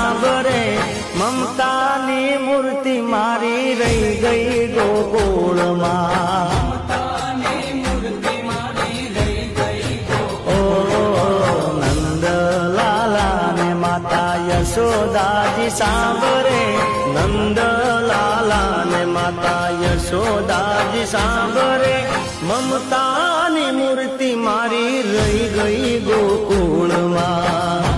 સાંભરે મમતાની મૂર્તિ મારી રહી ગઈ ગોકુળમાં નંદલાલાને માતા યશોદાજી સાંભરે નંદલાલાને માતા યશોદાજી સાંભરે મમતાની મૂર્તિ મારી રહી ગઈ ગોકુળમાં